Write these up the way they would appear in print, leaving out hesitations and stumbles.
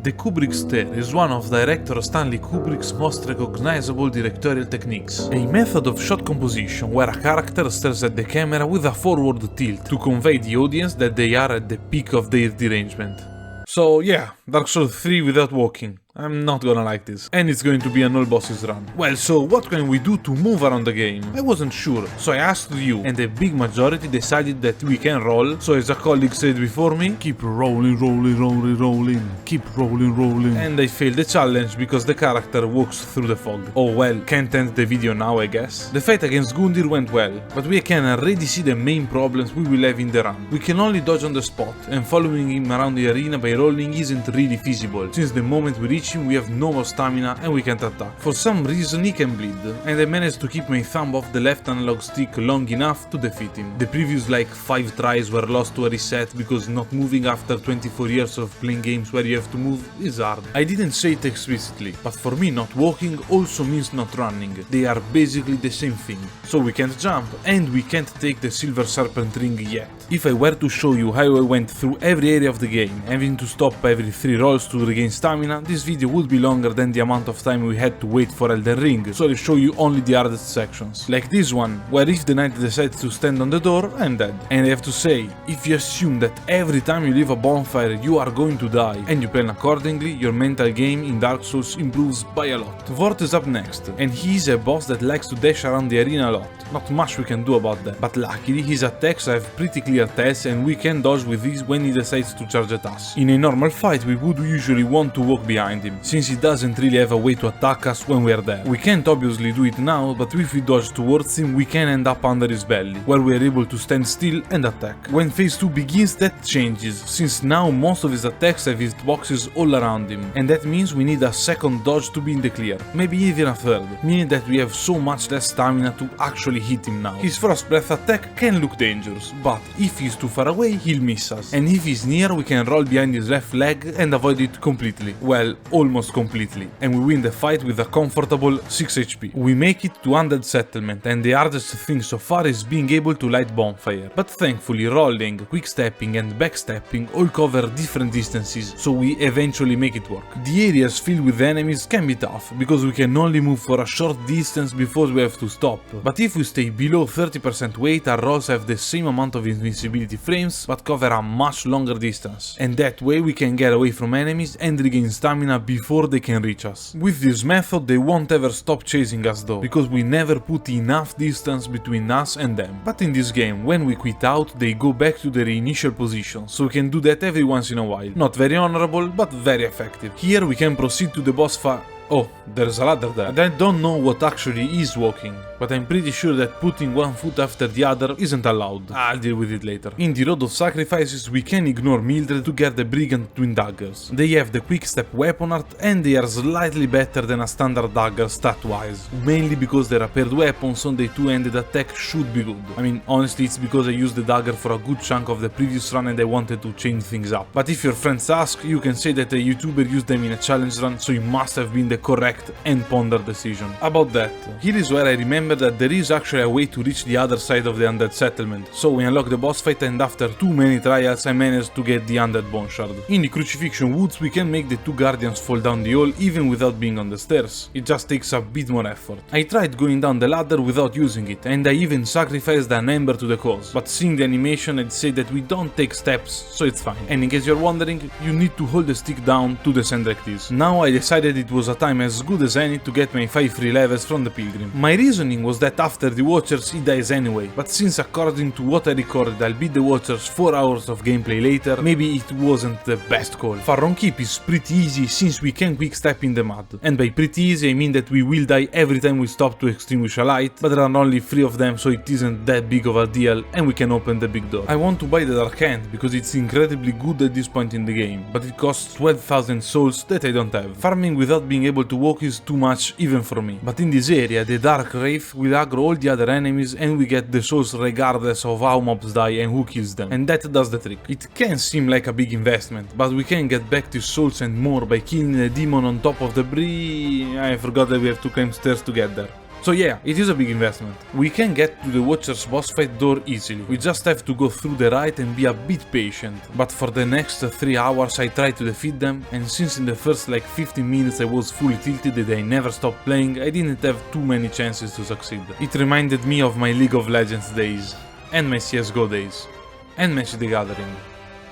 The Kubrick stare is one of director Stanley Kubrick's most recognizable directorial techniques, a method of shot composition where a character stares at the camera with a forward tilt to convey the audience that they are at the peak of their derangement. So yeah, Dark Souls 3 without walking. I'm not gonna like this. And it's going to be an all bosses run. Well, so what can we do to move around the game? I wasn't sure, so I asked you, and the big majority decided that we can roll. So as a colleague said before me, keep rolling, keep rolling. And I failed the challenge because the character walks through the fog. Oh well, can't end the video now, I guess. The fight against Gundyr went well, but we can already see the main problems we will have in the run. We can only dodge on the spot, and following him around the arena by rolling isn't really feasible, since the moment we reach him we have no more stamina and we can't attack. For some reason he can bleed, and I managed to keep my thumb off the left analog stick long enough to defeat him. The previous like 5 tries were lost to a reset because not moving after 24 years of playing games where you have to move is hard. I didn't say it explicitly, but for me not walking also means not running. They are basically the same thing. So we can't jump and we can't take the Silver Serpent ring yet. If I were to show you how I went through every area of the game, having to stop every 3 rolls to regain stamina, this video would be longer than the amount of time we had to wait for Elden Ring, so I'll show you only the hardest sections. Like this one, where if the knight decides to stand on the door, I'm dead. And I have to say, if you assume that every time you leave a bonfire you are going to die, and you plan accordingly, your mental game in Dark Souls improves by a lot. Vort is up next, and he's a boss that likes to dash around the arena a lot. Not much we can do about that, but luckily his attacks have pretty clear tests and we can dodge with these when he decides to charge at us. In a normal fight we would usually want to walk behind him, since he doesn't really have a way to attack us when we are there. We can't obviously do it now, but if we dodge towards him we can end up under his belly, where we are able to stand still and attack. When phase 2 begins that changes, since now most of his attacks have hitboxes all around him, and that means we need a second dodge to be in the clear, maybe even a third, meaning that we have so much less stamina to actually hit him now. His Frost Breath attack can look dangerous, but if he's too far away he'll miss us, and if he's near we can roll behind his left leg and avoid it completely. Well, almost completely, and we win the fight with a comfortable 6 HP. We make it to Undead Settlement, and the hardest thing so far is being able to light bonfire, but thankfully rolling, quickstepping and backstepping all cover different distances, so we eventually make it work. The areas filled with enemies can be tough, because we can only move for a short distance before we have to stop, but if we stay below 30% weight our rolls have the same amount of invincibility frames but cover a much longer distance, and that way we can get away from enemies and regain stamina before they can reach us. With this method they won't ever stop chasing us though, because we never put enough distance between us and them. But in this game, when we quit out, they go back to their initial position, so we can do that every once in a while. Not very honorable, but very effective. Here we can proceed to the boss fight. Oh, there's a ladder there. And I don't know what actually is walking, but I'm pretty sure that putting one foot after the other isn't allowed. I'll deal with it later. In the Road of Sacrifices we can ignore Mildred to get the Brigand twin daggers. They have the quick step weapon art and they are slightly better than a standard dagger stat-wise, mainly because the repaired weapons on the two-handed attack should be good. I mean, honestly it's because I used the dagger for a good chunk of the previous run and I wanted to change things up. But if your friends ask, you can say that a YouTuber used them in a challenge run, so it must have been the correct and pondered decision. About that, here is where I remember that there is actually a way to reach the other side of the Undead Settlement, so we unlock the boss fight and after too many trials I managed to get the Undead Bone Shard. In the Crucifixion Woods we can make the two guardians fall down the hall even without being on the stairs, it just takes a bit more effort. I tried going down the ladder without using it, and I even sacrificed an ember to the cause, but seeing the animation I'd say that we don't take steps, so it's fine. And in case you're wondering, you need to hold the stick down to descend like this. Now I decided it was a time as good as any to get my 5 free levels from the Pilgrim. My reasoning was that after the Watchers he dies anyway, but since according to what I recorded I'll beat the Watchers 4 hours of gameplay later, maybe it wasn't the best call. Farron Keep is pretty easy since we can quick step in the mud, and by pretty easy I mean that we will die every time we stop to extinguish a light, but there are only 3 of them so it isn't that big of a deal and we can open the big door. I want to buy the Dark Hand because it's incredibly good at this point in the game, but it costs 12,000 souls that I don't have. Farming without being able to walk is too much even for me. But in this area, the Dark Wraith will aggro all the other enemies and we get the souls regardless of how mobs die and who kills them. And that does the trick. It can seem like a big investment, but we can get back these souls and more by killing the demon on top of the I forgot that we have to climb stairs to get there. So yeah, it is a big investment. We can get to the Watcher's boss fight door easily, we just have to go through the rite and be a bit patient. But for the next 3 hours I tried to defeat them, and since in the first like 15 minutes I was fully tilted and I never stopped playing, I didn't have too many chances to succeed. It reminded me of my League of Legends days, and my CSGO days, and Magic the Gathering.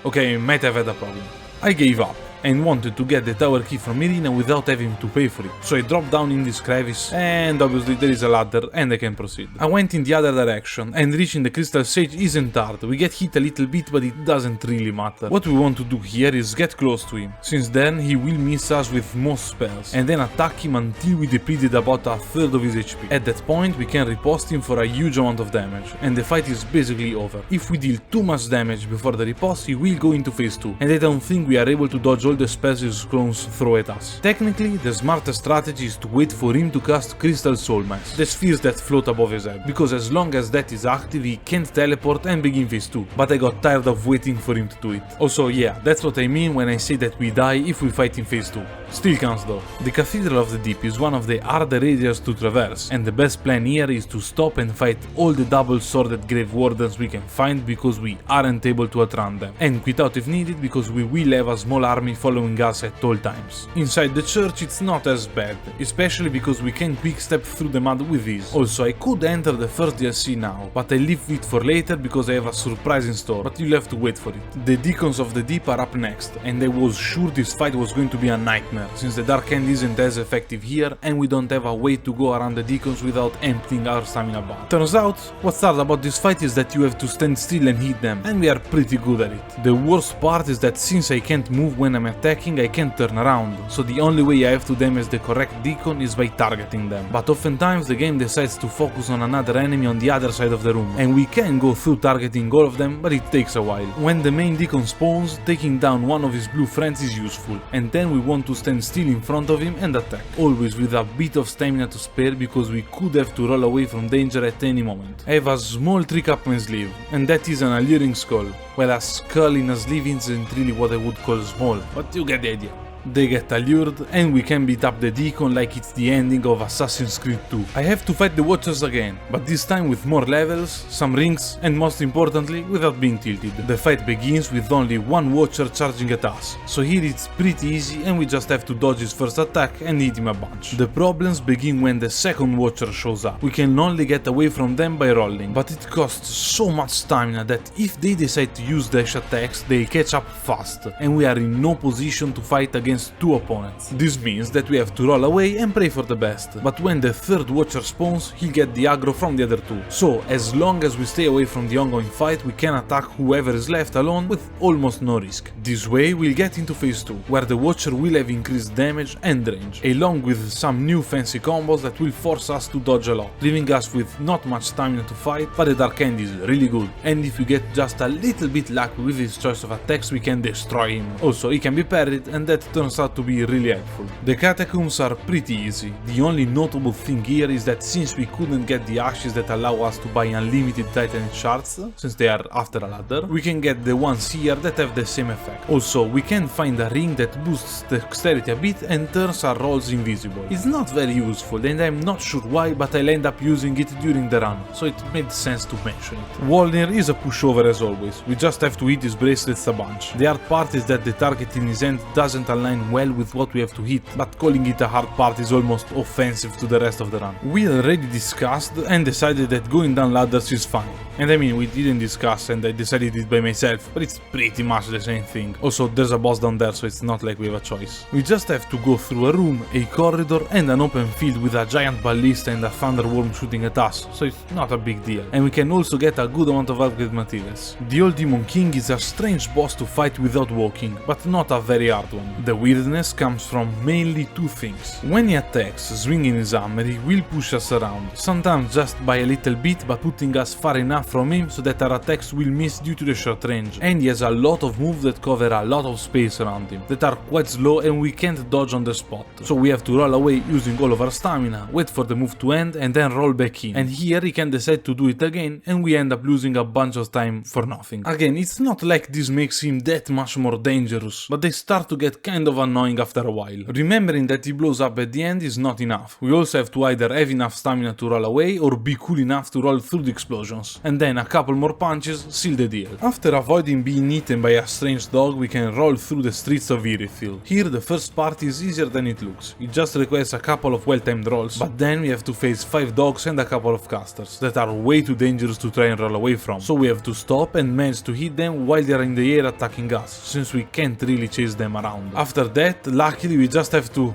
Okay, I might have had a problem. I gave up and wanted to get the tower key from Irina without having to pay for it, so I dropped down in this crevice, and obviously there is a ladder and I can proceed. I went in the other direction, and reaching the crystal sage isn't hard. We get hit a little bit, but it doesn't really matter. What we want to do here is get close to him, since then he will miss us with most spells, and then attack him until we depleted about a third of his HP. At that point we can riposte him for a huge amount of damage, and the fight is basically over. If we deal too much damage before the riposte, he will go into phase 2, and I don't think we are able to dodge all the spells his clones throw at us. Technically, the smartest strategy is to wait for him to cast Crystal Soul Mass, the spheres that float above his head, because as long as that is active he can't teleport and begin phase 2, but I got tired of waiting for him to do it. Also yeah, that's what I mean when I say that we die if we fight in phase 2. Still counts though. The Cathedral of the Deep is one of the harder areas to traverse, and the best plan here is to stop and fight all the double-sworded Grave Wardens we can find because we aren't able to outrun them, and quit out if needed because we will have a small army following us at all times. Inside the church it's not as bad, especially because we can quick step through the mud with ease. Also I could enter the first DLC now, but I leave it for later because I have a surprise in store, but you'll have to wait for it. The Deacons of the Deep are up next, and I was sure this fight was going to be a nightmare, since the Dark Hand isn't as effective here and we don't have a way to go around the Deacons without emptying our stamina bar. Turns out, what's hard about this fight is that you have to stand still and hit them, and we are pretty good at it. The worst part is that since I can't move when I'm attacking, I can't turn around, so the only way I have to damage the correct Deacon is by targeting them. But oftentimes the game decides to focus on another enemy on the other side of the room, and we can go through targeting all of them, but it takes a while. When the main Deacon spawns, taking down one of his blue friends is useful, and then we want to stand still in front of him and attack, always with a bit of stamina to spare because we could have to roll away from danger at any moment. I have a small trick up my sleeve, and that is an alluring skull. Well, a skull in a sleeve isn't really what I would call small, but you get the idea. They get allured, and we can beat up the Deacon like it's the ending of Assassin's Creed 2. I have to fight the Watchers again, but this time with more levels, some rings, and most importantly, without being tilted. The fight begins with only one Watcher charging at us, so here it's pretty easy and we just have to dodge his first attack and hit him a bunch. The problems begin when the second Watcher shows up. We can only get away from them by rolling, but it costs so much stamina that if they decide to use dash attacks, they catch up fast, and we are in no position to fight against two opponents. This means that we have to roll away and pray for the best, but when the third Watcher spawns, he'll get the aggro from the other two. So as long as we stay away from the ongoing fight, we can attack whoever is left alone with almost no risk. This way we'll get into phase 2, where the Watcher will have increased damage and range, along with some new fancy combos that will force us to dodge a lot, leaving us with not much stamina to fight, but the Dark Hand is really good, and if you get just a little bit lucky with his choice of attacks, we can destroy him. Also, he can be parried, and that turns out to be really helpful. The Catacombs are pretty easy. The only notable thing here is that since we couldn't get the ashes that allow us to buy unlimited Titan shards, since they are after a ladder, we can get the ones here that have the same effect. Also, we can find a ring that boosts dexterity a bit and turns our rolls invisible. It's not very useful, and I'm not sure why, but I'll end up using it during the run, so it made sense to mention it. Walnir is a pushover as always. We just have to hit his bracelets a bunch. The hard part is that the target in his hand doesn't align well with what we have to hit, but calling it a hard part is almost offensive to the rest of the run. We already discussed and decided that going down ladders is fine. And I mean, we didn't discuss and I decided it by myself, but it's pretty much the same thing. Also, there's a boss down there, so it's not like we have a choice. We just have to go through a room, a corridor, and an open field with a giant ballista and a thunderworm shooting at us, so it's not a big deal. And we can also get a good amount of upgrade materials. The Old Demon King is a strange boss to fight without walking, but not a very hard one. The weirdness comes from mainly two things. When he attacks, swinging his hammer, he will push us around, sometimes just by a little bit, but putting us far enough from him so that our attacks will miss due to the short range, and he has a lot of moves that cover a lot of space around him, that are quite slow and we can't dodge on the spot. So we have to roll away using all of our stamina, wait for the move to end and then roll back in. And here he can decide to do it again and we end up losing a bunch of time for nothing. Again, it's not like this makes him that much more dangerous, but they start to get kind of annoying after a while. Remembering that he blows up at the end is not enough. We also have to either have enough stamina to roll away or be cool enough to roll through the explosions, and then a couple more punches seal the deal. After avoiding being eaten by a strange dog, we can roll through the streets of Irithyll. Here the first part is easier than it looks. It just requires a couple of well-timed rolls, but then we have to face 5 dogs and a couple of casters that are way too dangerous to try and roll away from. So we have to stop and manage to hit them while they are in the air attacking us, since we can't really chase them around. After that, luckily we just have to...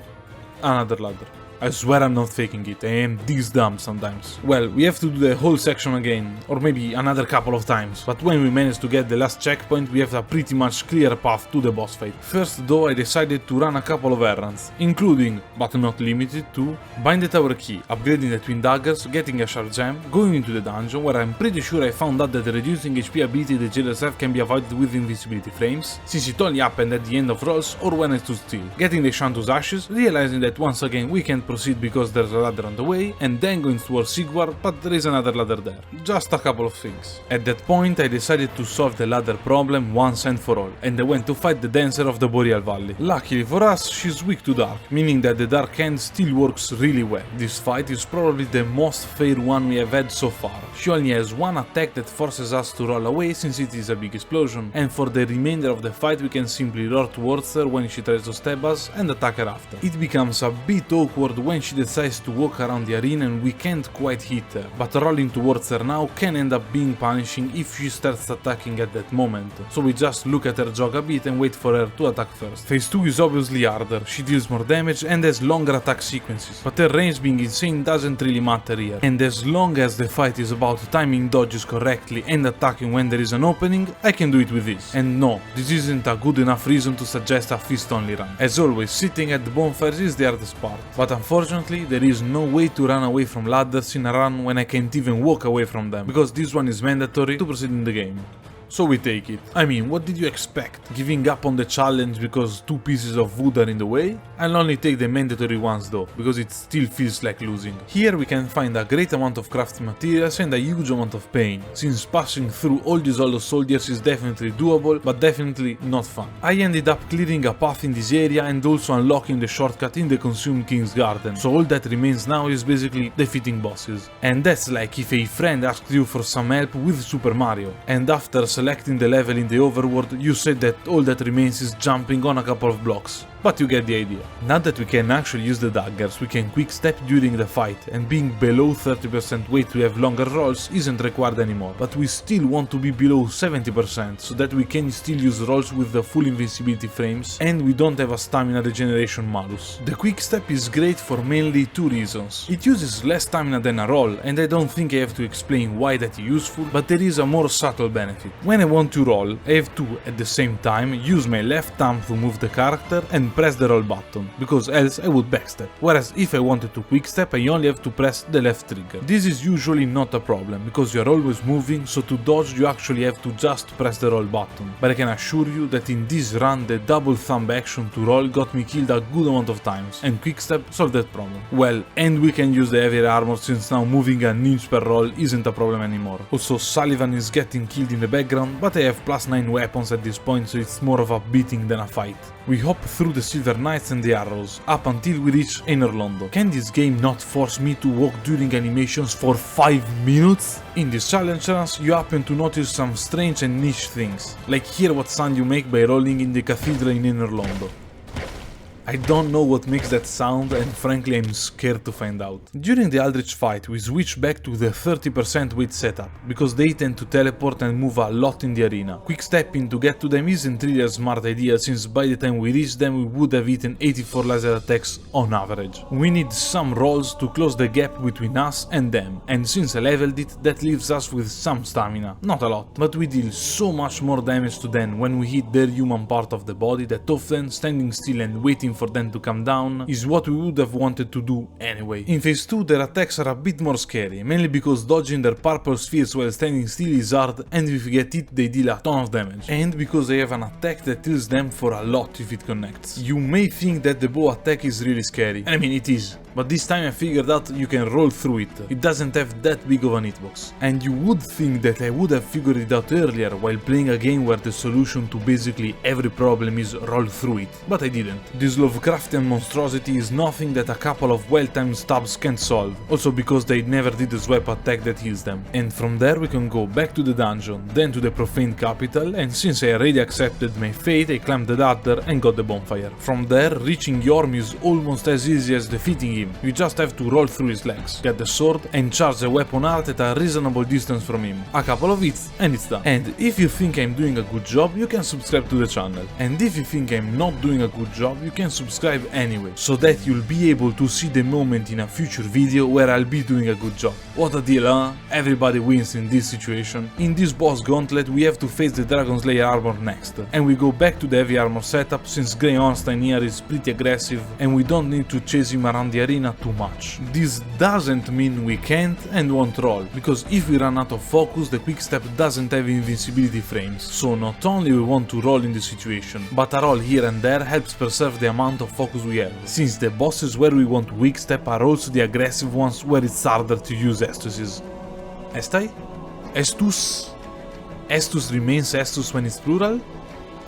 another ladder. I swear I'm not faking it, I am this dumb sometimes. Well, we have to do the whole section again, or maybe another couple of times, but when we manage to get the last checkpoint we have a pretty much clear path to the boss fight. First though I decided to run a couple of errands, including, but not limited to, buying the tower key, upgrading the twin daggers, getting a shard gem, going into the dungeon where I'm pretty sure I found out that the reducing HP ability the jailers have can be avoided with invisibility frames, since it only happened at the end of rolls or when I stood still, getting the Shantu's ashes, realizing that once again we can proceed because there's a ladder on the way, and then going towards Sigwar, but there is another ladder there. Just a couple of things. At that point I decided to solve the ladder problem once and for all, and I went to fight the dancer of the Boreal Valley. Luckily for us, she's weak to dark, meaning that the dark hand still works really well. This fight is probably the most fair one we have had so far. She only has one attack that forces us to roll away since it is a big explosion, and for the remainder of the fight we can simply roar towards her when she tries to stab us and attack her after. It becomes a bit awkward when she decides to walk around the arena and we can't quite hit her, but rolling towards her now can end up being punishing if she starts attacking at that moment, so we just look at her jog a bit and wait for her to attack first. Phase 2 is obviously harder, she deals more damage and has longer attack sequences, but her range being insane doesn't really matter here, and as long as the fight is about timing dodges correctly and attacking when there is an opening, I can do it with this. And no, this isn't a good enough reason to suggest a fist only run. As always, sitting at the bonfires is the hardest part, but unfortunately there is no way to run away from ladders in a run when I can't even walk away from them, because this one is mandatory to proceed in the game. So we take it. I mean, what did you expect? Giving up on the challenge because 2 pieces of wood are in the way? I'll only take the mandatory ones though, because it still feels like losing. Here we can find a great amount of crafting materials and a huge amount of pain, since passing through all these old soldiers is definitely doable, but definitely not fun. I ended up clearing a path in this area and also unlocking the shortcut in the Consumed King's Garden, so all that remains now is basically defeating bosses. And that's like if a friend asked you for some help with Super Mario, and after selecting the level in the overworld, you said that all that remains is jumping on a couple of blocks. But you get the idea. Now that we can actually use the daggers, we can quick step during the fight, and being below 30% weight to have longer rolls isn't required anymore. But we still want to be below 70% so that we can still use rolls with the full invincibility frames, and we don't have a stamina regeneration malus. The quick step is great for mainly 2 reasons. It uses less stamina than a roll, and I don't think I have to explain why that is useful, but there is a more subtle benefit. When I want to roll, I have to, at the same time, use my left thumb to move the character and press the roll button, because else I would backstep, whereas if I wanted to quickstep I only have to press the left trigger. This is usually not a problem, because you are always moving, so to dodge you actually have to just press the roll button, but I can assure you that in this run the double thumb action to roll got me killed a good amount of times, and quickstep solved that problem. Well, and we can use the heavier armor since now moving an inch per roll isn't a problem anymore. Also, Sullivan is getting killed in the background, but I have +9 weapons at this point, so it's more of a beating than a fight. We hop through the Silver Knights and the Arrows, up until we reach Einorlondo. Can this game not force me to walk during animations for 5 minutes? In this challenge runs, you happen to notice some strange and niche things, like hear what sound you make by rolling in the Cathedral in Einorlondo. I don't know what makes that sound, and frankly I'm scared to find out. During the Aldrich fight we switch back to the 30% weight setup, because they tend to teleport and move a lot in the arena. Quick stepping to get to them isn't really a smart idea, since by the time we reach them we would have eaten 84 laser attacks on average. We need some rolls to close the gap between us and them, and since I leveled it, that leaves us with some stamina. Not a lot, but we deal so much more damage to them when we hit their human part of the body that often standing still and waiting for them to come down is what we would have wanted to do anyway. In phase 2 their attacks are a bit more scary, mainly because dodging their purple spheres while standing still is hard, and if you get hit they deal a ton of damage, and because they have an attack that kills them for a lot if it connects. You may think that the bow attack is really scary, and I mean it is, but this time I figured out you can roll through it. It doesn't have that big of an hitbox. And you would think that I would have figured it out earlier while playing a game where the solution to basically every problem is roll through it, but I didn't. This Lovecraftian monstrosity is nothing that a couple of well-timed stabs can't solve, also because they never did a swipe attack that heals them. And from there we can go back to the dungeon, then to the profaned capital, and since I already accepted my fate I climbed the ladder and got the bonfire. From there, reaching Yorm is almost as easy as defeating him. You just have to roll through his legs, get the sword, and charge the weapon art at a reasonable distance from him. A couple of hits and it's done. And if you think I'm doing a good job, you can subscribe to the channel. And if you think I'm not doing a good job, you can subscribe anyway, so that you'll be able to see the moment in a future video where I'll be doing a good job. What a deal, huh? Everybody wins in this situation. In this boss gauntlet we have to face the Dragon Slayer armor next, and we go back to the heavy armor setup since Grey Ornstein here is pretty aggressive and we don't need to chase him around the arena too much. This doesn't mean we can't and won't roll, because if we run out of focus the quickstep doesn't have invincibility frames, so not only we want to roll in this situation, but a roll here and there helps preserve the amount of focus we have, since the bosses where we want quickstep are also the aggressive ones where it's harder to use Estuses. Estai? Estus? Estus remains Estus when it's plural?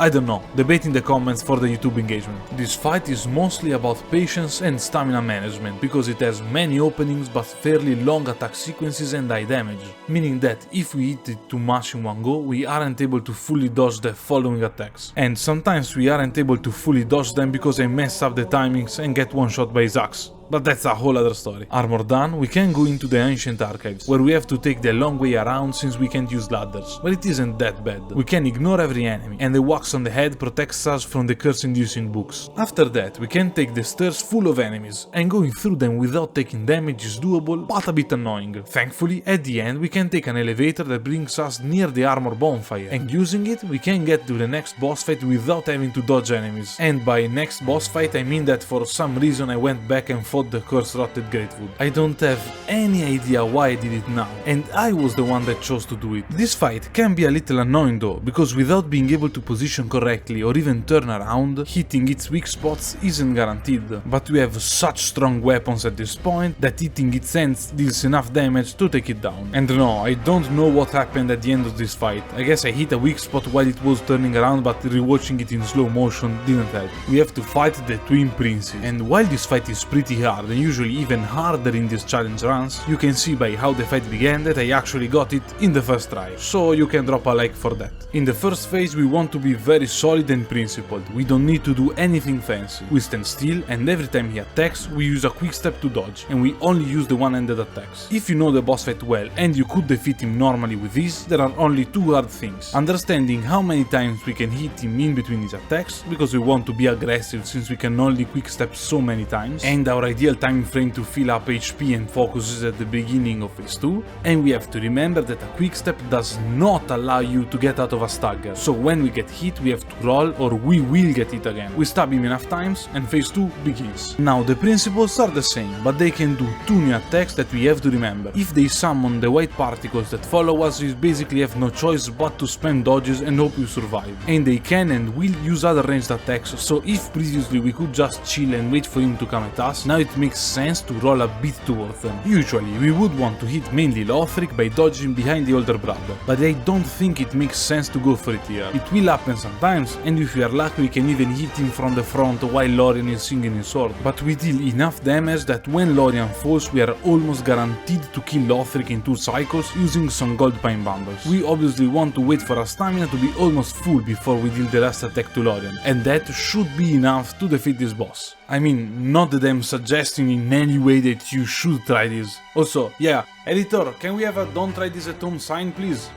I don't know, debate in the comments for the YouTube engagement. This fight is mostly about patience and stamina management, because it has many openings but fairly long attack sequences and high damage, meaning that if we hit it too much in one go, we aren't able to fully dodge the following attacks. And sometimes we aren't able to fully dodge them because I mess up the timings and get one shot by his axe. But that's a whole other story. Armor done, we can go into the ancient archives, where we have to take the long way around since we can't use ladders, but it isn't that bad. We can ignore every enemy, and the wax on the head protects us from the curse-inducing books. After that, we can take the stairs full of enemies, and going through them without taking damage is doable, but a bit annoying. Thankfully, at the end we can take an elevator that brings us near the armor bonfire, and using it we can get to the next boss fight without having to dodge enemies. And by next boss fight I mean that for some reason I went back and fought the curse-rotted Greatwood. I don't have any idea why I did it now, and I was the one that chose to do it. This fight can be a little annoying though, because without being able to position correctly or even turn around, hitting its weak spots isn't guaranteed. But we have such strong weapons at this point that hitting its ends deals enough damage to take it down. And no, I don't know what happened at the end of this fight. I guess I hit a weak spot while it was turning around, but rewatching it in slow motion didn't help. We have to fight the Twin Princes, and while this fight is pretty hard and usually even harder in these challenge runs, you can see by how the fight began that I actually got it in the first try, so you can drop a like for that. In the first phase we want to be very solid and principled. We don't need to do anything fancy. We stand still, and every time he attacks we use a quick step to dodge, and we only use the one-handed attacks. If you know the boss fight well and you could defeat him normally with this, there are only two hard things: understanding how many times we can hit him in between his attacks, because we want to be aggressive since we can only quick step so many times, and our ideal time frame to fill up HP and focus is at the beginning of phase 2, and we have to remember that a quick step does not allow you to get out of a stagger, so when we get hit we have to roll or we will get hit again. We stab him enough times and phase 2 begins. Now the principles are the same, but they can do two new attacks that we have to remember. If they summon the white particles that follow us, we basically have no choice but to spam dodges and hope we survive. And they can and will use other ranged attacks, so if previously we could just chill and wait for him to come at us, now it makes sense to roll a bit towards them. Usually we would want to hit mainly Lothric by dodging behind the older brother, but I don't think it makes sense to go for it here. It will happen sometimes, and if we are lucky we can even hit him from the front while Lorien is swinging his sword, but we deal enough damage that when Lorien falls we are almost guaranteed to kill Lothric in 2 cycles using some gold pine bundles. We obviously want to wait for our stamina to be almost full before we deal the last attack to Lorien, and that should be enough to defeat this boss. I mean, not that I'm suggesting in any way that you should try this. Also, yeah, editor, can we have a don't try this at home sign please?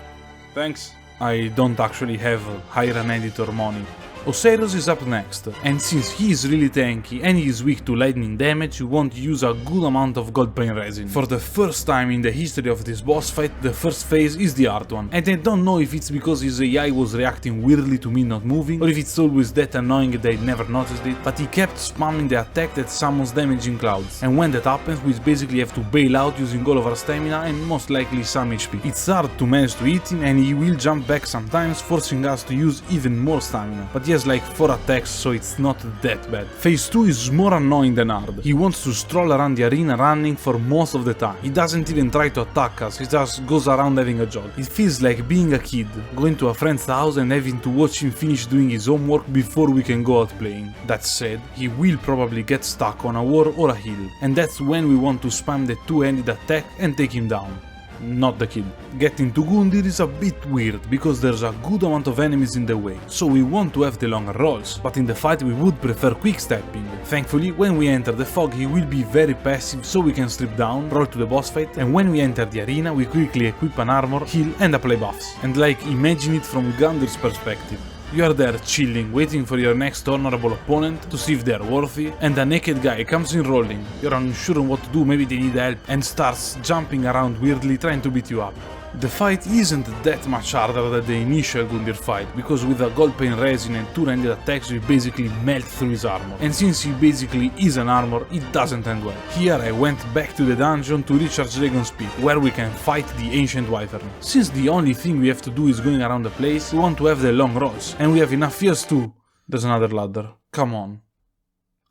Thanks. I don't actually have hire an editor money. Oseros is up next, and since he is really tanky and he is weak to lightning damage, you want to use a good amount of gold paint resin. For the first time in the history of this boss fight, the first phase is the hard one, and I don't know if it's because his AI was reacting weirdly to me not moving, or if it's always that annoying that I never noticed it, but he kept spamming the attack that summons damage in clouds, and when that happens we basically have to bail out using all of our stamina and most likely some HP. It's hard to manage to hit him and he will jump back sometimes, forcing us to use even more stamina, but he has like 4 attacks, so it's not that bad. Phase 2 is more annoying than hard. He wants to stroll around the arena running for most of the time. He doesn't even try to attack us, he just goes around having a jog. It feels like being a kid, going to a friend's house and having to watch him finish doing his homework before we can go out playing. That said, he will probably get stuck on a wall or a hill, and that's when we want to spam the two-handed attack and take him down. Not the kid. Getting to Gundyr is a bit weird, because there's a good amount of enemies in the way, so we want to have the longer rolls, but in the fight we would prefer quick-stepping. Thankfully, when we enter the fog he will be very passive, so we can strip down, roll to the boss fight, and when we enter the arena we quickly equip an armor, heal and apply buffs. And like, imagine it from Gundyr's perspective. You are there chilling, waiting for your next honorable opponent to see if they are worthy, and a naked guy comes in rolling, you're unsure on what to do, maybe they need help, and starts jumping around weirdly trying to beat you up. The fight isn't that much harder than the initial Gundyr fight, because with a gold paint resin and two-handed attacks we basically melt through his armor, and since he basically is an armor, it doesn't end well. Here I went back to the dungeon to recharge Dragon's Peak, where we can fight the ancient Wyvern. Since the only thing we have to do is going around the place, we want to have the long rolls, and we have enough fears too. There's another ladder, come on.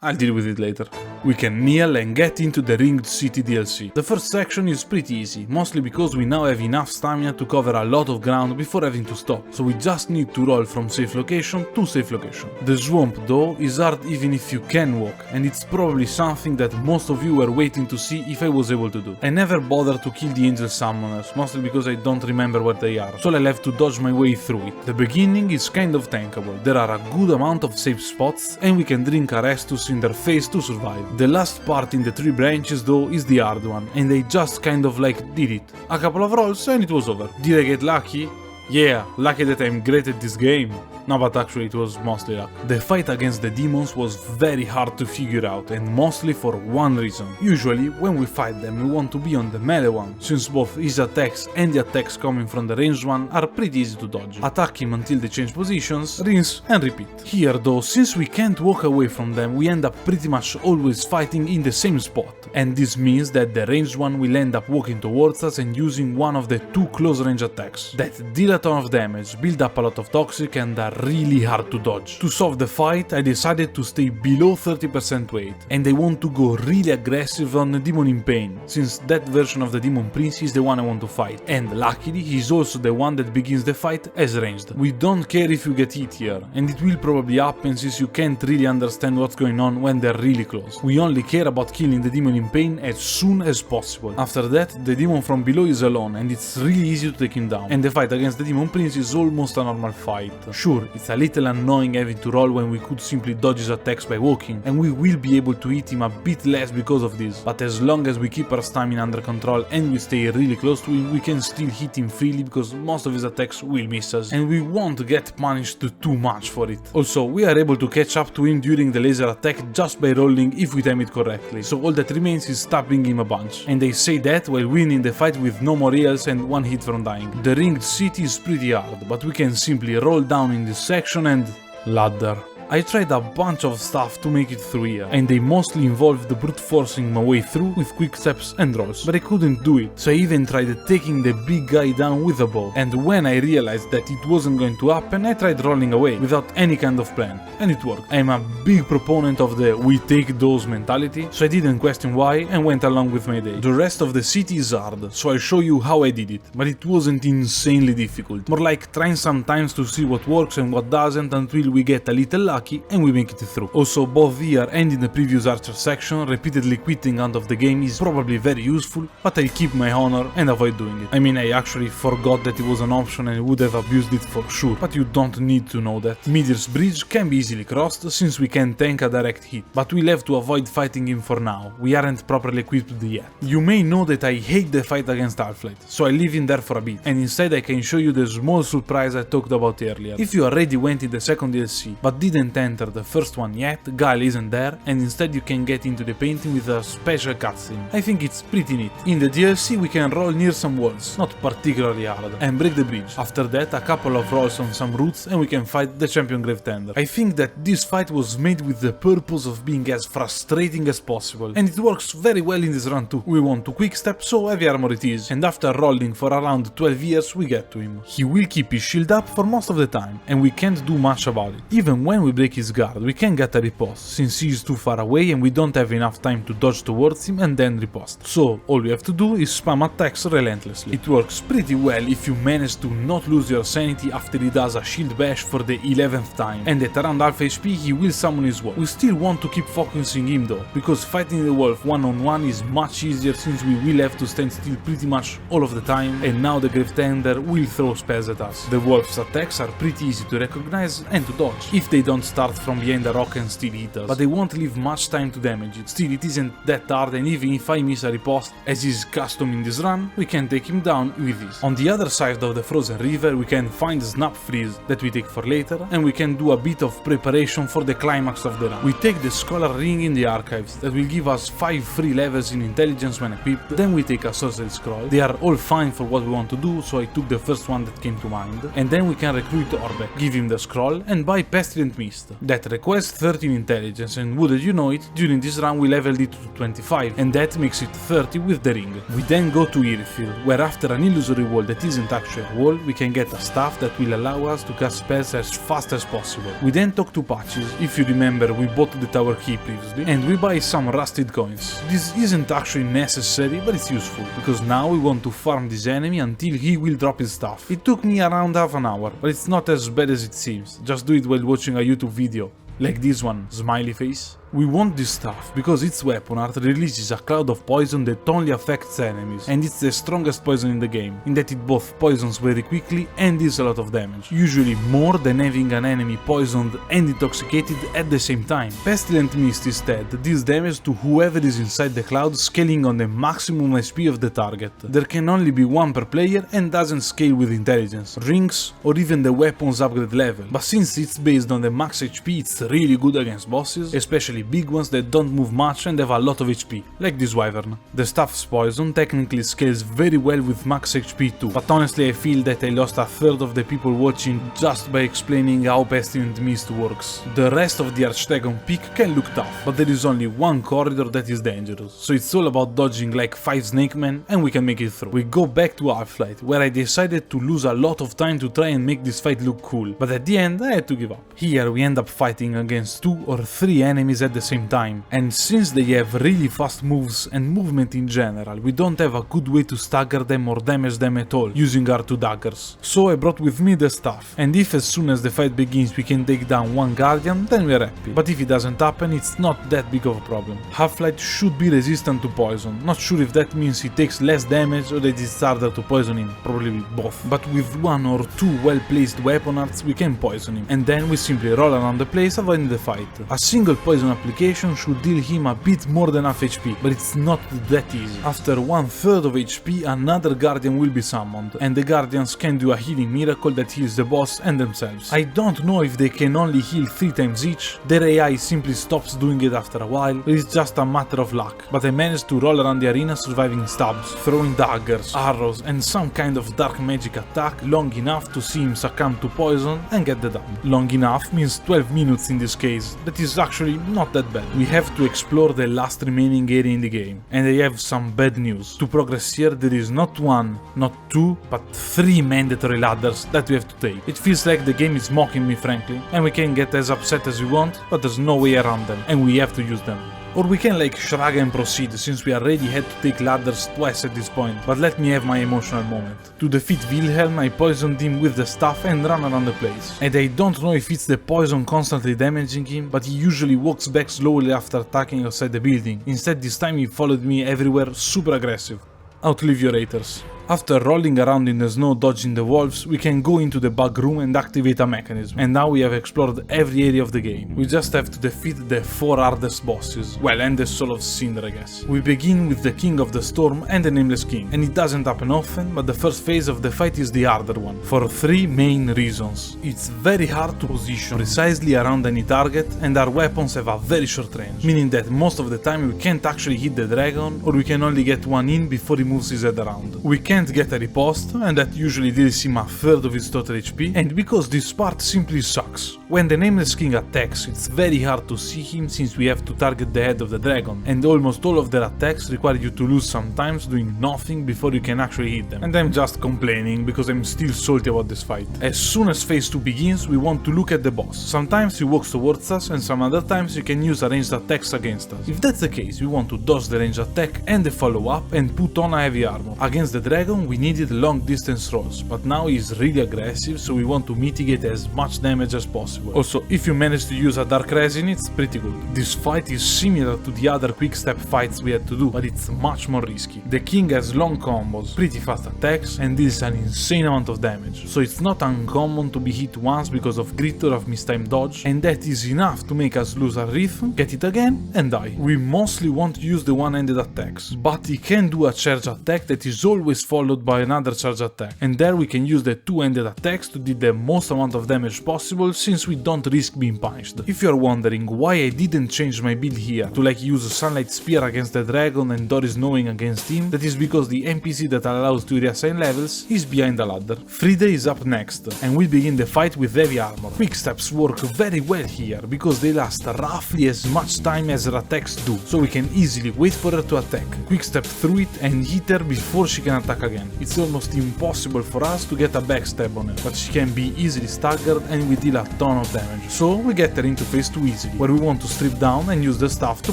I'll deal with it later. We can kneel and get into the Ringed City DLC. The first section is pretty easy, mostly because we now have enough stamina to cover a lot of ground before having to stop, so we just need to roll from safe location to safe location. The swamp though is hard even if you can walk, and it's probably something that most of you were waiting to see if I was able to do. I never bothered to kill the angel summoners, mostly because I don't remember where they are, so I'll have to dodge my way through it. The beginning is kind of tankable, there are a good amount of safe spots, and we can drink a rest to Cinder face to survive. The last part in the 3 branches though is the hard one, and they just kind of like did it. A couple of rolls and it was over. Did I get lucky? Yeah, lucky that I'm great at this game. No, but actually it was mostly luck. The fight against the demons was very hard to figure out, and mostly for one reason. Usually, when we fight them, we want to be on the melee one, since both his attacks and the attacks coming from the ranged one are pretty easy to dodge. Attack him until they change positions, rinse and repeat. Here though, since we can't walk away from them, we end up pretty much always fighting in the same spot. And this means that the ranged one will end up walking towards us and using one of the 2 close range attacks that deal a ton of damage, build up a lot of toxic and are really hard to dodge. To solve the fight, I decided to stay below 30% weight, and I want to go really aggressive on the Demon in Pain, since that version of the Demon Prince is the one I want to fight, and luckily he's also the one that begins the fight as ranged. We don't care if you get hit here, and it will probably happen since you can't really understand what's going on when they're really close. We only care about killing the Demon in Pain as soon as possible. After that, the demon from below is alone, and it's really easy to take him down, and the fight against the Demon Prince is almost a normal fight. Sure, it's a little annoying having to roll when we could simply dodge his attacks by walking, and we will be able to hit him a bit less because of this, but as long as we keep our stamina under control and we stay really close to him, we can still hit him freely because most of his attacks will miss us, and we won't get punished too much for it. Also, we are able to catch up to him during the laser attack just by rolling if we time it correctly, so all that remains is stabbing him a bunch, and they say that while winning the fight with no more heals and 1 hit from dying. The Ringed City is pretty hard, but we can simply roll down in this section and ladder. I tried a bunch of stuff to make it through here, and they mostly involved brute forcing my way through with quick steps and rolls, but I couldn't do it, so I even tried taking the big guy down with a bow, and when I realized that it wasn't going to happen, I tried rolling away without any kind of plan, and it worked. I'm a big proponent of the we take those mentality, so I didn't question why and went along with my day. The rest of the city is hard, so I'll show you how I did it, but it wasn't insanely difficult, more like trying sometimes to see what works and what doesn't until we get a little lucky lucky and we make it through. Also, both here and in the previous archer section, repeatedly quitting out of the game is probably very useful, but I keep my honor and avoid doing it. I mean, I actually forgot that it was an option and would have abused it for sure, but you don't need to know that. Meteor's bridge can be easily crossed since we can tank a direct hit, but we'll have to avoid fighting him for now. We aren't properly equipped yet. You may know that I hate the fight against Half-Light, so I leave him there for a bit, and instead I can show you the small surprise I talked about earlier. If you already went in the second DLC, but didn't enter the first one yet, Guile isn't there, and instead you can get into the painting with a special cutscene. I think it's pretty neat. In the DLC we can roll near some walls, not particularly hard, and break the bridge. After that, a couple of rolls on some roots and we can fight the champion Gravetender. I think that this fight was made with the purpose of being as frustrating as possible, and it works very well in this run too. We want to quickstep, so heavy armor it is, and after rolling for around 12 years we get to him. He will keep his shield up for most of the time, and we can't do much about it. Even when we break his guard, we can get a riposte, since he is too far away and we don't have enough time to dodge towards him and then riposte. So all we have to do is spam attacks relentlessly. It works pretty well if you manage to not lose your sanity after he does a shield bash for the 11th time, and at around half HP he will summon his wolf. We still want to keep focusing him though, because fighting the wolf one-on-one is much easier since we will have to stand still pretty much all of the time, and now the Gravetender will throw spells at us. The wolf's attacks are pretty easy to recognize and to dodge, if they don't start from behind a rock and still hit us, but they won't leave much time to damage it. Still, it isn't that hard, and even if I miss a riposte, as is custom in this run, we can take him down with this. On the other side of the frozen river we can find Snap Freeze that we take for later, and we can do a bit of preparation for the climax of the run. We take the Scholar Ring in the archives that will give us 5 free levels in intelligence when equipped, then we take a Sorcery Scroll. They are all fine for what we want to do, so I took the first one that came to mind, and then we can recruit Orbeck, give him the scroll, and buy Pestilent Mist. That requires 13 intelligence, and wouldn't you know it, during this run we leveled it to 25, and that makes it 30 with the ring. We then go to Irithyll, where after an illusory wall that isn't actually a wall, we can get a staff that will allow us to cast spells as fast as possible. We then talk to Patches, if you remember we bought the tower key previously, and we buy some rusted coins. This isn't actually necessary, but it's useful, because now we want to farm this enemy until he will drop his stuff. It took me around half an hour, but it's not as bad as it seems. Just do it while watching a YouTube video, like this one, smiley face. We want this stuff because its weapon art releases a cloud of poison that only affects enemies, and it's the strongest poison in the game, in that it both poisons very quickly and deals a lot of damage, usually more than having an enemy poisoned and intoxicated at the same time. Pestilent Mist instead deals damage to whoever is inside the cloud, scaling on the maximum HP of the target. There can only be one per player and doesn't scale with intelligence, rings, or even the weapon's upgrade level, but since it's based on the max HP it's really good against bosses, especially big ones that don't move much and have a lot of HP, like this Wyvern. The staff's poison technically scales very well with max HP too, but honestly I feel that I lost a third of the people watching just by explaining how Pestilent Mist works. The rest of the Archdeacon peak can look tough, but there is only one corridor that is dangerous, so it's all about dodging like 5 snake men and we can make it through. We go back to Half-Light, where I decided to lose a lot of time to try and make this fight look cool, but at the end I had to give up. Here we end up fighting against 2 or 3 enemies at the same time, and since they have really fast moves and movement in general, we don't have a good way to stagger them or damage them at all using our 2 daggers. So I brought with me the staff, and if as soon as the fight begins we can take down one guardian, then we're happy. But if it doesn't happen, it's not that big of a problem. Half-Light should be resistant to poison. Not sure if that means he takes less damage or that it's harder to poison him, probably both. But with 1 or 2 well-placed weapon arts we can poison him, and then we simply roll around the place avoiding the fight. A single poison application should deal him a bit more than half HP, but it's not that easy. After 1/3 of HP, another guardian will be summoned, and the guardians can do a healing miracle that heals the boss and themselves. I don't know if they can only heal 3 times each, their AI simply stops doing it after a while, but it's just a matter of luck. But I managed to roll around the arena surviving stabs, throwing daggers, arrows and some kind of dark magic attack long enough to see him succumb to poison and get the dub. Long enough means 12 minutes in this case, that is actually not that bad. We have to explore the last remaining area in the game, and I have some bad news. To progress here there is not 1, not 2, but 3 mandatory ladders that we have to take. It feels like the game is mocking me frankly, and we can get as upset as we want, but there's no way around them, and we have to use them. Or we can like shrug and proceed, since we already had to take ladders twice at this point, but let me have my emotional moment. To defeat Wilhelm, I poisoned him with the staff and ran around the place. And I don't know if it's the poison constantly damaging him, but he usually walks back slowly after attacking outside the building. Instead this time he followed me everywhere, super aggressive. Outlive your haters. After rolling around in the snow dodging the wolves, we can go into the bug room and activate a mechanism. And now we have explored every area of the game. We just have to defeat the 4 hardest bosses. Well, and the Soul of Cinder, I guess. We begin with the King of the Storm and the Nameless King. And it doesn't happen often, but the first phase of the fight is the harder one. For 3 main reasons. It's very hard to position precisely around any target, and our weapons have a very short range. Meaning that most of the time we can't actually hit the dragon, or we can only get one in before he moves his head around. We can't get a riposte, and that usually deals him a third of his total HP, and because this part simply sucks. When the Nameless King attacks, it's very hard to see him since we have to target the head of the dragon, and almost all of their attacks require you to lose some times doing nothing before you can actually hit them. And I'm just complaining because I'm still salty about this fight. As soon as phase 2 begins, we want to look at the boss. Sometimes he walks towards us, and some other times you can use a ranged attacks against us. If that's the case, we want to dodge the ranged attack and the follow-up and put on a heavy armor. Against the dragon we needed long distance rolls, but now he's really aggressive, so we want to mitigate as much damage as possible. Also, if you manage to use a dark resin, it's pretty good. This fight is similar to the other quick step fights we had to do, but it's much more risky. The king has long combos, pretty fast attacks, and deals an insane amount of damage, so it's not uncommon to be hit once because of grit or of mistimed dodge, and that is enough to make us lose our rhythm, get it again, and die. We mostly won't use the one-handed attacks, but he can do a charge attack that is always followed by another charge attack, and there we can use the two-handed attacks to do the most amount of damage possible since we don't risk being punished. If you're wondering why I didn't change my build here to like use a Sunlight Spear against the dragon and Doris Knowing against him, that is because the NPC that allows to reassign levels is behind the ladder. Frida is up next, and we begin the fight with heavy armor. Quick steps work very well here because they last roughly as much time as her attacks do, so we can easily wait for her to attack, quick step through it and hit her before she can attack again. It's almost impossible for us to get a backstab on her, but she can be easily staggered and we deal a ton of damage. So we get her into phase 2 easily, where we want to strip down and use the staff to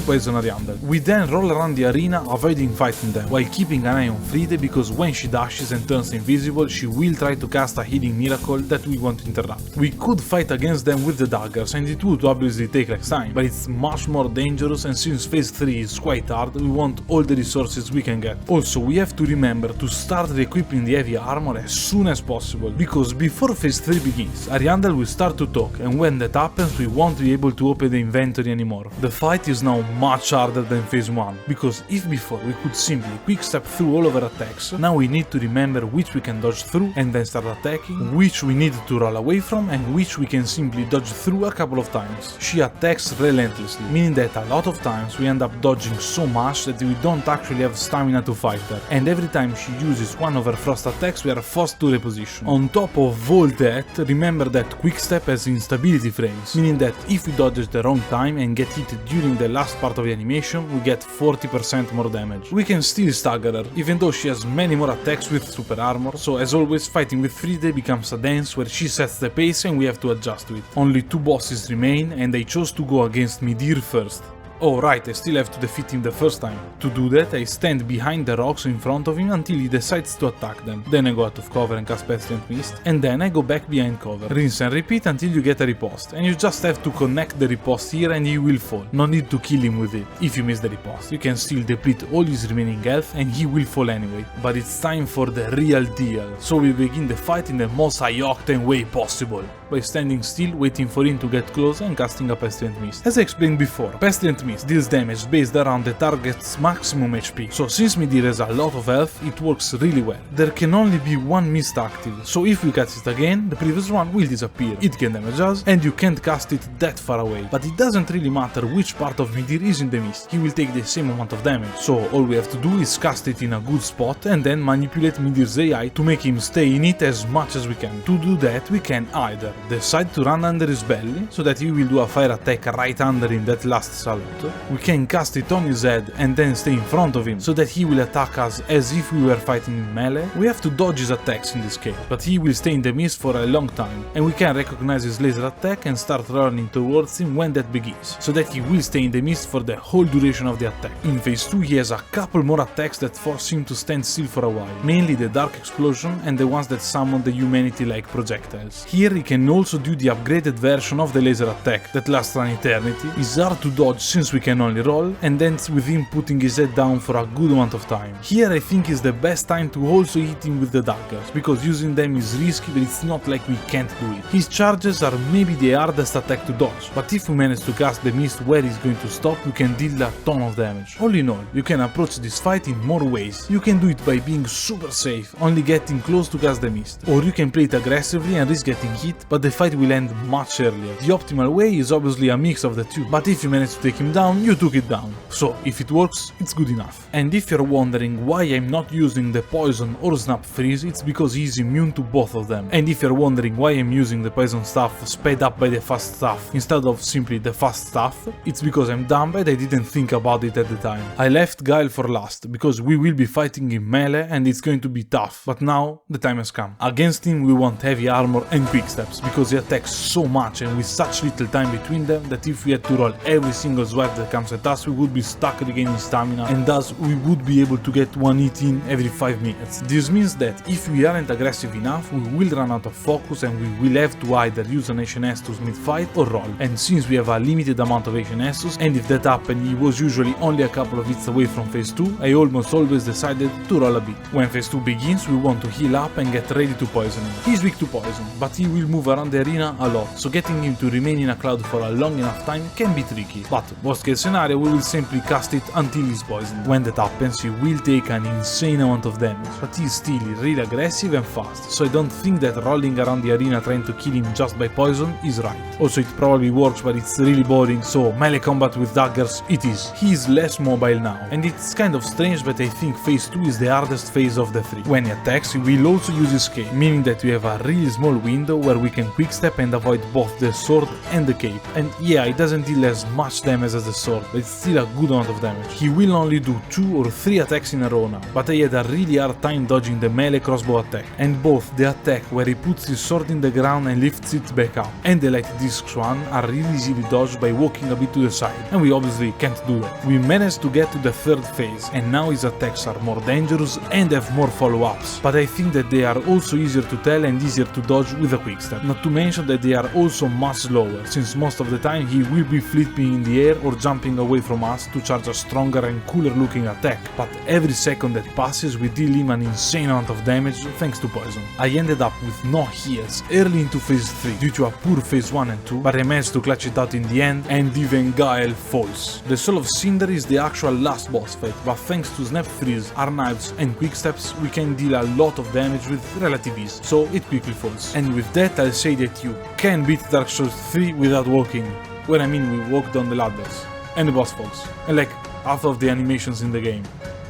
poison Ariandel. We then roll around the arena avoiding fighting them, while keeping an eye on Frida because when she dashes and turns invisible, she will try to cast a healing miracle that we want to interrupt. We could fight against them with the daggers and it would obviously take less time, but it's much more dangerous, and since phase 3 is quite hard, we want all the resources we can get. Also, we have to remember to start re-equipping the heavy armor as soon as possible, because before phase 3 begins, Ariandel will start to talk, and when that happens we won't be able to open the inventory anymore. The fight is now much harder than phase 1, because if before we could simply quick step through all of her attacks, now we need to remember which we can dodge through and then start attacking, which we need to roll away from, and which we can simply dodge through a couple of times. She attacks relentlessly, meaning that a lot of times we end up dodging so much that we don't actually have stamina to fight her, and every time she uses one of her frost attacks we are forced to reposition. On top of all that, remember that quickstep has instability frames, meaning that if we dodge at the wrong time and get hit during the last part of the animation, we get 40% more damage. We can still stagger her, even though she has many more attacks with super armor, so as always fighting with Frida becomes a dance where she sets the pace and we have to adjust to it. Only 2 bosses remain and I chose to go against Midir first. Oh right, I still have to defeat him the first time. To do that, I stand behind the rocks in front of him until he decides to attack them. Then I go out of cover and cast Pestilent Mist, and then I go back behind cover. Rinse and repeat until you get a riposte, and you just have to connect the riposte here and he will fall. No need to kill him with it. If you miss the riposte, you can still deplete all his remaining health and he will fall anyway. But it's time for the real deal, so we begin the fight in the most high-octane way possible, by standing still, waiting for him to get close and casting a Pestilent Mist. As I explained before, Pestilent Mist deals damage based around the target's maximum HP, so since Midir has a lot of health, it works really well. There can only be one mist active, so if we cast it again, the previous one will disappear. It can damage us, and you can't cast it that far away. But it doesn't really matter which part of Midir is in the mist, he will take the same amount of damage, so all we have to do is cast it in a good spot and then manipulate Midir's AI to make him stay in it as much as we can. To do that, we can either decide to run under his belly, so that he will do a fire attack right under him that lasts a lot. We can cast it on his head and then stay in front of him, so that he will attack us as if we were fighting in melee. We have to dodge his attacks in this case, but he will stay in the mist for a long time, and we can recognize his laser attack and start running towards him when that begins, so that he will stay in the mist for the whole duration of the attack. In phase 2 he has a couple more attacks that force him to stand still for a while, mainly the Dark Explosion and the ones that summon the humanity-like projectiles. Here he can also do the upgraded version of the laser attack that lasts an eternity. It's hard to dodge since we can only roll, and ends with him putting his head down for a good amount of time. Here I think is the best time to also hit him with the daggers, because using them is risky, but it's not like we can't do it. His charges are maybe the hardest attack to dodge, but if we manage to cast the mist where he's going to stop, we can deal a ton of damage. All in all, you can approach this fight in more ways. You can do it by being super safe, only getting close to cast the mist, or you can play it aggressively and risk getting hit, but the fight will end much earlier. The optimal way is obviously a mix of the two, but if you manage to take him down, you took it down. So if it works, it's good enough. And if you're wondering why I'm not using the poison or snap freeze, it's because he's immune to both of them. And if you're wondering why I'm using the poison stuff sped up by the fast stuff instead of simply the fast stuff, it's because I'm dumb and I didn't think about it at the time. I left Guile for last, because we will be fighting in melee and it's going to be tough, but now the time has come. Against him we want heavy armor and quicksteps, because he attacks so much and with such little time between them that if we had to roll every single swipe that comes at us, we would be stuck regaining stamina, and thus we would be able to get one hit in every 5 minutes. This means that if we aren't aggressive enough, we will run out of focus and we will have to either use an Ancient Estus mid-fight or roll. And since we have a limited amount of Ancient Estus, and if that happened he was usually only a couple of hits away from phase 2, I almost always decided to roll a bit. When phase 2 begins, we want to heal up and get ready to poison him. He's weak to poison, but he will move around the arena a lot, so getting him to remain in a cloud for a long enough time can be tricky. But worst case scenario, we will simply cast it until he's poisoned. When that happens, he will take an insane amount of damage, but he's still really aggressive and fast, so I don't think that rolling around the arena trying to kill him just by poison is right. Also, it probably works, but it's really boring, so melee combat with daggers it is. He is less mobile now, and it's kind of strange, but I think phase 2 is the hardest phase of the 3. When he attacks, he will also use escape, meaning that we have a really small window where we can quickstep and avoid both the sword and the cape. And yeah, it doesn't deal as much damage as the sword, but it's still a good amount of damage. He will only do 2 or 3 attacks in a row now, but I had a really hard time dodging the melee crossbow attack, and both the attack where he puts his sword in the ground and lifts it back up, and the light discs one are really easily dodged by walking a bit to the side, and we obviously can't do that. We managed to get to the 3rd phase, and now his attacks are more dangerous and have more follow-ups, but I think that they are also easier to tell and easier to dodge with a quickstep. Not to mention that they are also much slower, since most of the time he will be flipping in the air or jumping away from us to charge a stronger and cooler looking attack, but every second that passes we deal him an insane amount of damage thanks to poison. I ended up with no heals early into phase 3 due to a poor phase 1 and 2, but I managed to clutch it out in the end, and even Guile falls. The Soul of Cinder is the actual last boss fight, but thanks to Snap Freeze, our knives and quicksteps we can deal a lot of damage with relative ease, so it quickly falls. And with that I'll say that you can beat Dark Souls 3 without walking, when I mean we walked on the ladders, and the boss folks, and like half of the animations in the game.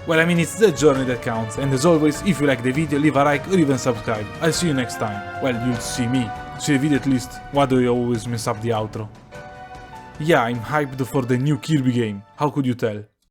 Well, I mean, it's the journey that counts, and as always, if you like the video, leave a like or even subscribe. I'll see you next time. Well, you'll see me. See the video at least. Why do you always mess up the outro? Yeah, I'm hyped for the new Kirby game. How could you tell?